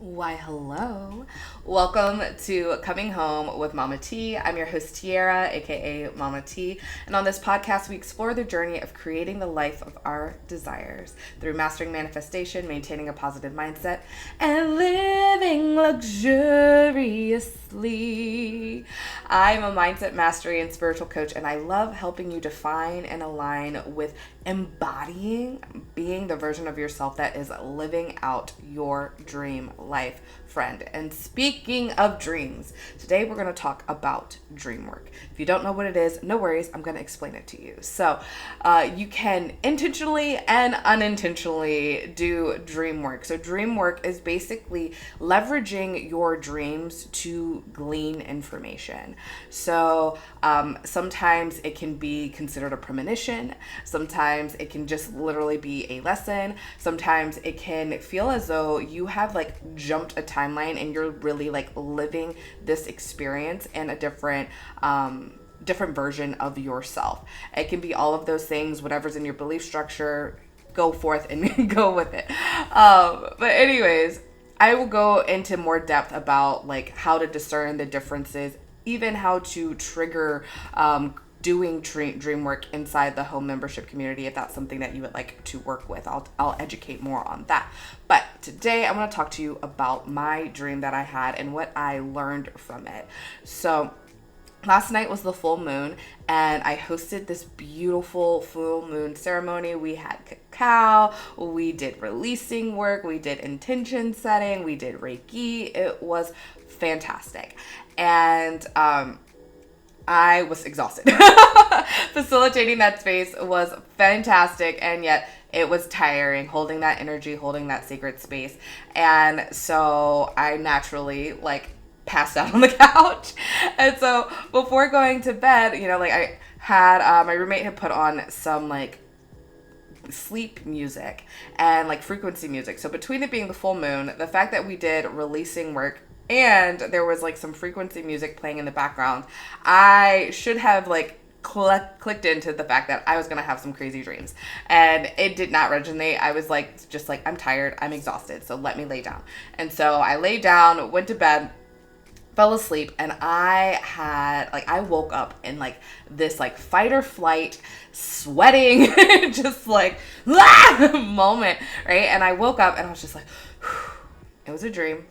Why, hello. Welcome to Coming Home with Mama T. I'm your host, Tiara, aka Mama T. And on this podcast, we explore the journey of creating the life of our desires through mastering manifestation, maintaining a positive mindset, and living luxuriously. I'm a mindset mastery and spiritual coach, and I love helping you define and align with embodying being the version of yourself that is living out your dream life, friend. And speaking of dreams, today we're going to talk about dream work. If you don't know what it is, no worries, I'm going to explain it to you. So you can intentionally and unintentionally do dream work. So dream work is basically leveraging your dreams to glean information. So sometimes it can be considered a premonition. Sometimes it can just literally be a lesson. Sometimes it can feel as though you have like jumped a timeline and you're really like living this experience in a different version of yourself. It can be all of those things, whatever's in your belief structure, go forth and go with it. But anyways, I will go into more depth about like how to discern the differences, even how to trigger doing dream work inside the home membership community if that's something that you would like to work with. I'll educate more on that. But today I want to talk to you about my dream that I had and what I learned from it. So last night was the full moon, and I hosted this beautiful full moon ceremony. We had cacao, we did releasing work, we did intention setting, we did Reiki. It was fantastic. And I was exhausted. Facilitating that space was fantastic, and yet it was tiring, holding that energy, holding that sacred space. And so I naturally passed out on the couch. And so before going to bed, I had my roommate had put on some sleep music and frequency music. So between it being the full moon, the fact that we did releasing work, and there was some frequency music playing in the background, I should have clicked into the fact that I was going to have some crazy dreams. And it did not resonate. I was I'm tired, I'm exhausted, so let me lay down. And so I laid down, went to bed, fell asleep, and I woke up in this fight or flight, sweating, just moment, right? And I woke up and I was just it was a dream.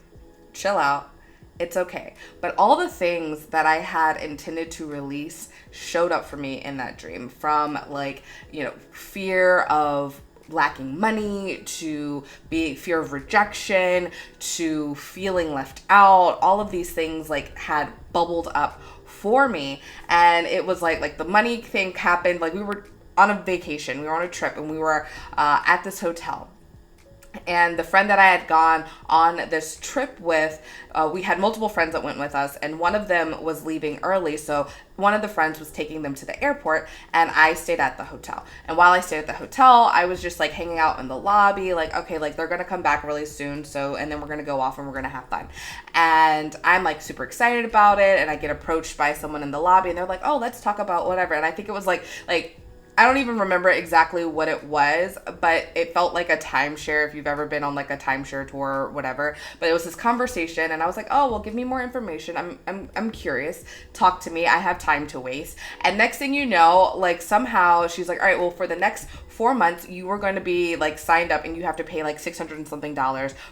Chill out. It's okay. But all the things that I had intended to release showed up for me in that dream, from fear of lacking money, to fear of rejection, to feeling left out. All of these things had bubbled up for me. And it was the money thing happened. We were on a vacation. We were on a trip, and we were at this hotel. And the friend that I had gone on this trip with, we had multiple friends that went with us, and one of them was leaving early. So one of the friends was taking them to the airport, and I stayed at the hotel. And while I stayed at the hotel, I was just hanging out in the lobby, okay, they're going to come back really soon. So, and then we're going to go off and we're going to have fun. And I'm super excited about it. And I get approached by someone in the lobby, and they're like, oh, let's talk about whatever. And I think it was I don't even remember exactly what it was, but it felt like a timeshare, if you've ever been on a timeshare tour or whatever. But it was this conversation, and I was like, oh, well, give me more information. I'm curious. Talk to me. I have time to waste. And next thing you know, somehow she's like, all right, well, for the next 4 months, you are going to be signed up, and you have to pay $600 and something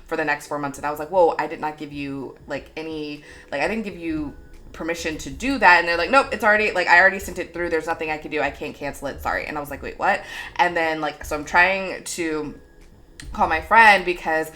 for the next 4 months. And I was like, whoa, I did not give you any, I didn't give you permission to do that. And they're like, nope, it's already I already sent it through, there's nothing I can do, I can't cancel it, sorry. And I was like, wait, what? And then so I'm trying to call my friend, because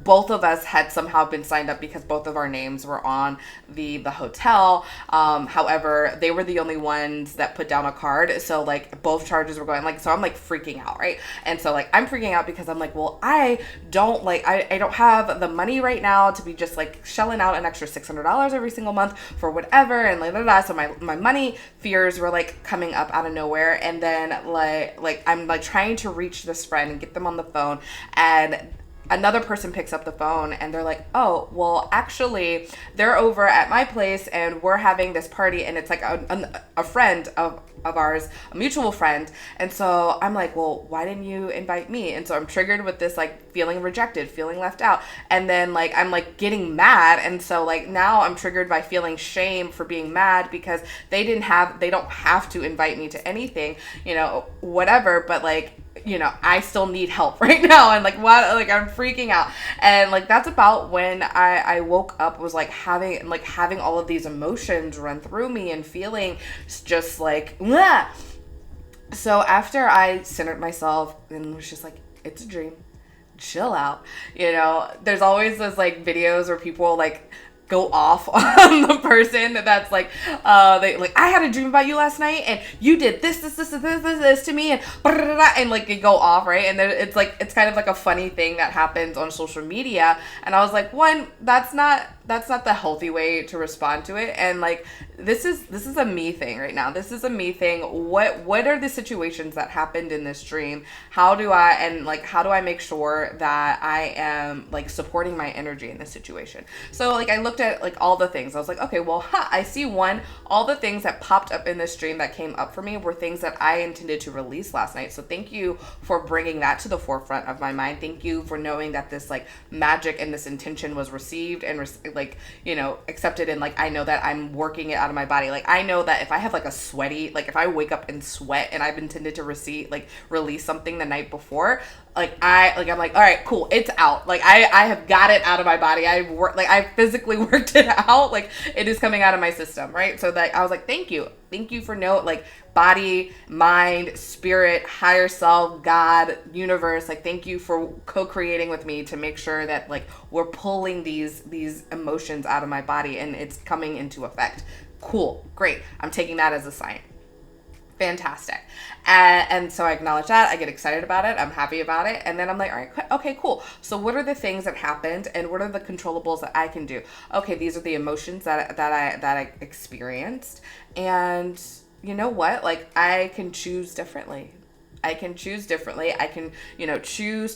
both of us had somehow been signed up because both of our names were on the hotel. However, they were the only ones that put down a card, so both charges were going, so I'm freaking out, right? And so I'm freaking out because I'm well, I don't I don't have the money right now to be just shelling out an extra $600 every single month for whatever, and so my money fears were coming up out of nowhere. And then I'm trying to reach this friend and get them on the phone, and another person picks up the phone and they're like, oh, well, actually, they're over at my place and we're having this party, and it's like a friend of ours, a mutual friend. And so I'm like, well, why didn't you invite me? And so I'm triggered with this like feeling rejected, feeling left out. And then like I'm like getting mad. And so like now I'm triggered by feeling shame for being mad because they don't have to invite me to anything, whatever. But like, I still need help right now. And like, what, like I'm freaking out. And like, that's about when I woke up, was like having all of these emotions run through me and feeling just like, Mwah! So after I centered myself and was just like, it's a dream, chill out. There's always those like videos where people like go off on the person that's like, they like, I had a dream about you last night and you did this to me and like they go off, right? And then it's like, it's kind of like a funny thing that happens on social media. And I was like, one, that's not the healthy way to respond to it. And like, this is a me thing right now. This is a me thing. What are the situations that happened in this dream? How do I make sure that I am like supporting my energy in this situation? So like, I looked at like all the things. I was like, okay, well, I see all the things that popped up in this dream that came up for me were things that I intended to release last night. So thank you for bringing that to the forefront of my mind. Thank you for knowing that this like magic and this intention was received and accepted. And like, I know that I'm working it out of my body. Like, I know that if I have like a sweaty, like if I wake up and sweat and I've intended to release something the night before, I'm like, all right, cool, it's out. Like I have got it out of my body. I physically worked it out. Like it is coming out of my system, right? So that I was like, thank you for body, mind, spirit, higher self, God, universe. Like, thank you for co-creating with me to make sure that like we're pulling these emotions out of my body and it's coming into effect. Cool, great. I'm taking that as a sign. Fantastic. And so I acknowledge that. I get excited about it. I'm happy about it. And then I'm like, all right, okay, cool. So what are the things that happened and what are the controllables that I can do? Okay, these are the emotions that I experienced. And you know what? Like, I can choose differently. I can choose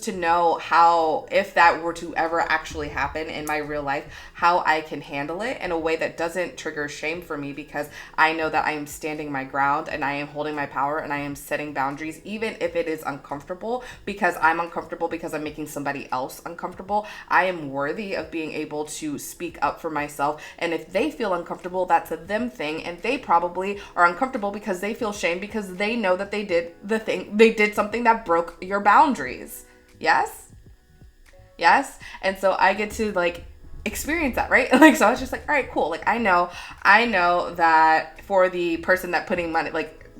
to know how, if that were to ever actually happen in my real life, how I can handle it in a way that doesn't trigger shame for me, because I know that I am standing my ground and I am holding my power and I am setting boundaries, even if it is uncomfortable, because I'm uncomfortable, because I'm making somebody else uncomfortable. I am worthy of being able to speak up for myself. And if they feel uncomfortable, that's a them thing. And they probably are uncomfortable because they feel shame because they know that they did the thing. They did something that broke your boundaries. Yes? And so I get to like experience that, right? Like, so I was just like, all right, cool. Like, I know that for the person that putting money, like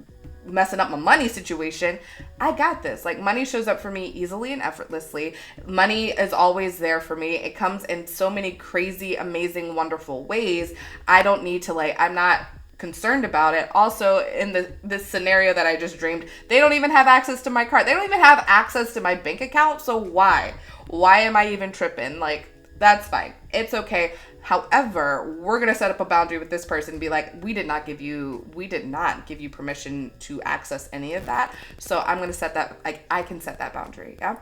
messing up my money situation, I got this. Like, money shows up for me easily and effortlessly. Money is always there for me. It comes in so many crazy, amazing, wonderful ways. I don't need to I'm not concerned about it. Also, in this scenario that I just dreamed, they don't even have access to my card. They don't even have access to my bank account. So why am I even tripping? Like, that's fine. It's okay. However, we're going to set up a boundary with this person and be like, we did not give you permission to access any of that. So I'm going to set that, like, I can set that boundary. Yeah.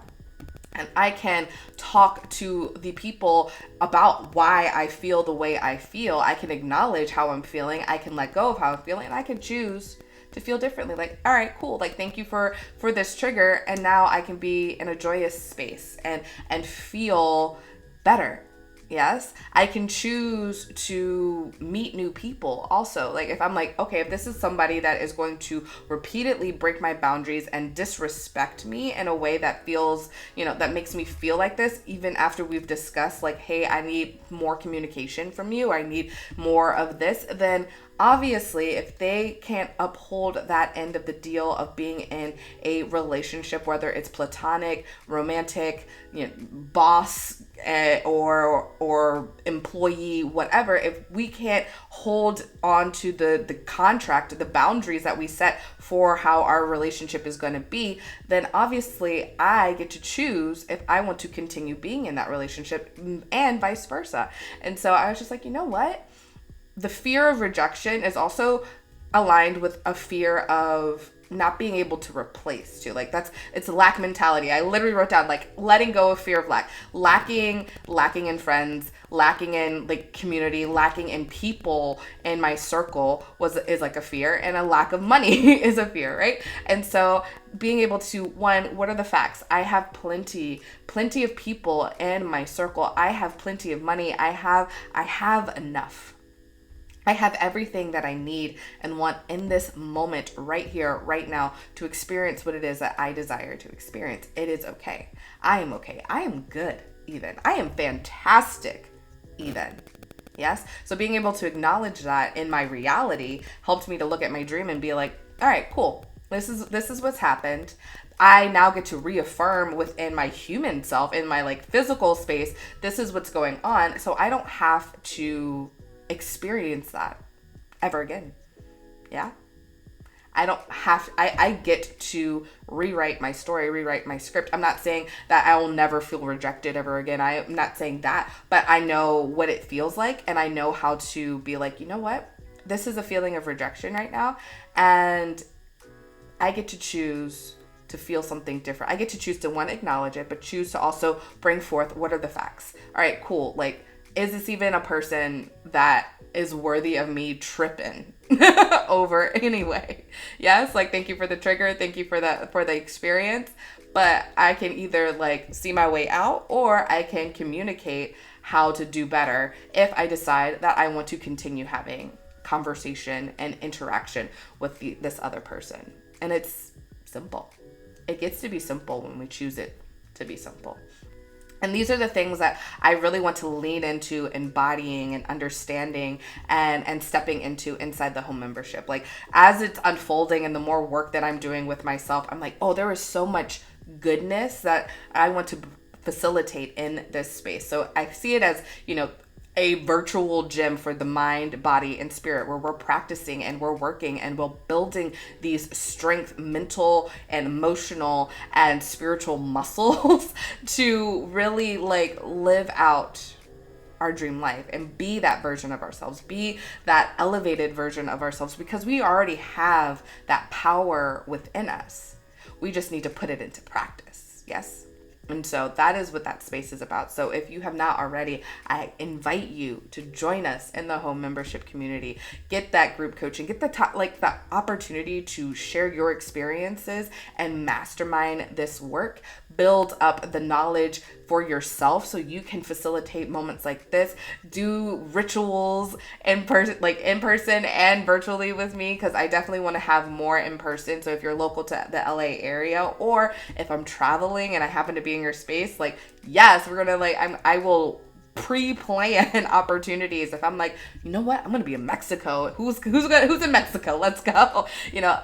And I can talk to the people about why I feel the way I feel. I can acknowledge how I'm feeling. I can let go of how I'm feeling, and I can choose to feel differently. Like, all right, cool. Like, thank you for this trigger. And now I can be in a joyous space and feel better. Yes, I can choose to meet new people also. Like, if I'm like, okay, if this is somebody that is going to repeatedly break my boundaries and disrespect me in a way that feels, that makes me feel like this, even after we've discussed like, hey, I need more communication from you, I need more of this, then obviously, if they can't uphold that end of the deal of being in a relationship, whether it's platonic, romantic, boss, or employee, whatever, if we can't hold on to the contract, the boundaries that we set for how our relationship is going to be, then obviously I get to choose if I want to continue being in that relationship, and vice versa. And so I was just like, you know what? The fear of rejection is also aligned with a fear of not being able to replace too. Like it's lack mentality. I literally wrote down like letting go of fear of lack, lacking in friends, lacking in like community, lacking in people in my circle is like a fear, and a lack of money is a fear, right? And so being able to, one, what are the facts? I have plenty of people in my circle. I have plenty of money. I have enough. I have everything that I need and want in this moment right here, right now, to experience what it is that I desire to experience. It is okay. I am okay. I am good, even. I am fantastic, even. Yes? So being able to acknowledge that in my reality helped me to look at my dream and be like, all right, cool. This is what's happened. I now get to reaffirm within my human self, in my like physical space, this is what's going on. So I don't have to experience that ever again. Yeah. I get to rewrite my story, rewrite my script. I'm not saying that I will never feel rejected ever again. I'm not saying that, but I know what it feels like, and I know how to be like, you know what? This is a feeling of rejection right now, and I get to choose to feel something different. I get to choose to, one, acknowledge it, but choose to also bring forth what are the facts. All right, cool. Like, is this even a person that is worthy of me tripping over anyway? Yes, like, thank you for the trigger. Thank you for the experience. But I can either like see my way out, or I can communicate how to do better if I decide that I want to continue having conversation and interaction with this other person. And it's simple. It gets to be simple when we choose it to be simple. And these are the things that I really want to lean into embodying and understanding and stepping into inside the home membership. Like, as it's unfolding and the more work that I'm doing with myself, I'm like, oh, there is so much goodness that I want to facilitate in this space. So I see it as, a virtual gym for the mind, body, and spirit, where we're practicing and we're working and we're building these strength, mental and emotional and spiritual muscles to really like live out our dream life and be that version of ourselves, be that elevated version of ourselves, because we already have that power within us. We just need to put it into practice. Yes. And so that is what that space is about. So if you have not already, I invite you to join us in the home membership community. Get that group coaching, get the opportunity to share your experiences and mastermind this work. Build up the knowledge for yourself so you can facilitate moments like this. Do rituals in person and virtually with me, because I definitely want to have more in person. So if you're local to the LA area, or if I'm traveling and I happen to be in your space, like, yes, we're gonna I will pre-plan opportunities. If I'm like, you know what, I'm gonna be in Mexico, who's in Mexico, let's go.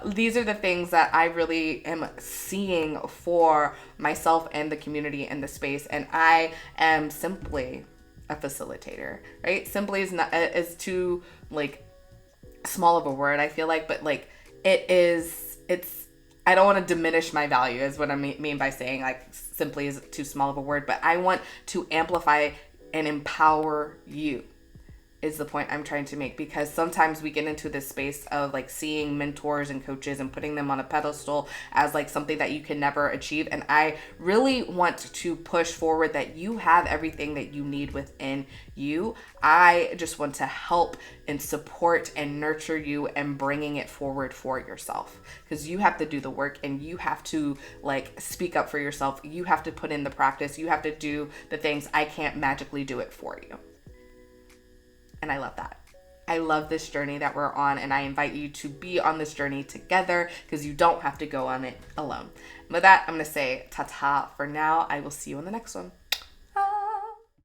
These are the things that I really am seeing for myself and the community and the space, and I am simply a facilitator, right? Simply is too like small of a word, I feel like, but like it's I don't want to diminish my value, is what I mean by saying like simply is too small of a word, but I want to amplify and empower you, is the point I'm trying to make. Because sometimes we get into this space of like seeing mentors and coaches and putting them on a pedestal as like something that you can never achieve. And I really want to push forward that you have everything that you need within you. I just want to help and support and nurture you and bringing it forward for yourself, because you have to do the work and you have to like speak up for yourself. You have to put in the practice. You have to do the things. I can't magically do it for you. And I love that. I love this journey that we're on, and I invite you to be on this journey together, because you don't have to go on it alone. With that, I'm going to say ta-ta for now. I will see you in the next one.